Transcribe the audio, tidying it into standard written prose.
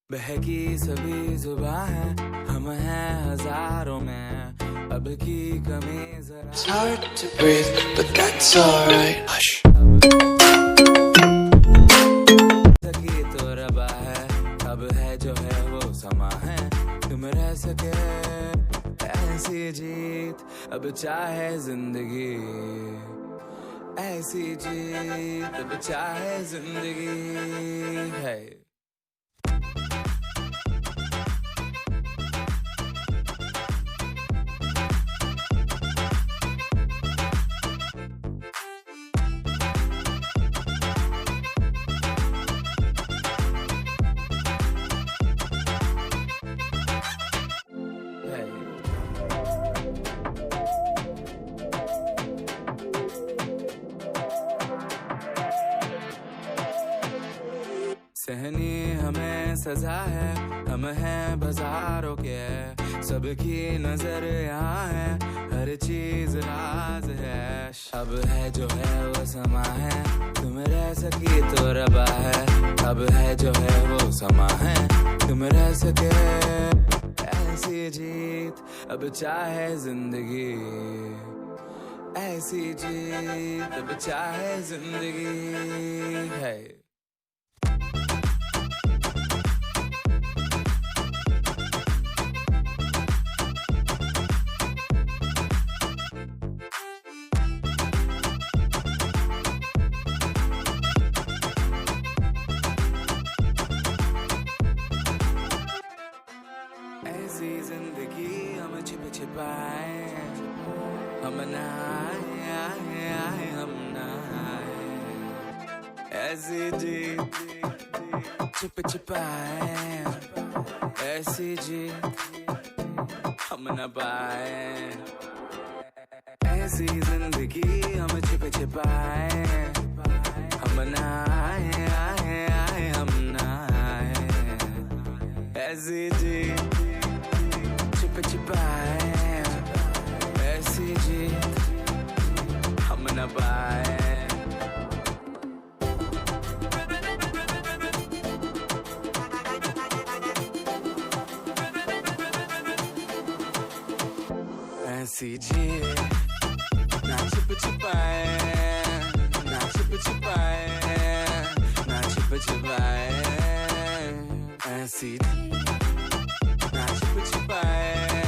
बहकी सभी जुबां है, हम हैं हजारों में, अब की कमी जरा। It's hard to breathe, but that's alright. Hush. सकी तो रबा है, अब है जो है वो समा है, तुम रह सके ऐसी जीत, अब चाहे जिंदगी ऐसी जीत, अब चाहे जिंदगी है। सहनी हमें सजा है, हम हैं बाजारों के, सबकी नजर यहाँ है, हर चीज राज है। अब है जो है वो समा है, तुम रह सकी तो रबा है, अब है जो है वो समा है, तुम रह सके ऐसी जीत, अब चाहे जिंदगी ऐसी जीत, अब चाहे जिंदगी है। ऐसी जिंदगी हम छिप छिपाए, हम नहाए हम नहाए, ऐसी जीत छिप छिपाए, ऐसी जीत हम न पाए। ऐसी जिंदगी हम छिप छिपाए, हम नहाए हम नहाए, ऐसी जीत छिप छिपाए, ऐसी जीत हम न पाए। ऐसी जीत ना छिप छिपाए, ना छिप छिपाए, ना छिप छिपाए, ऐसी ना छिप छिपाए।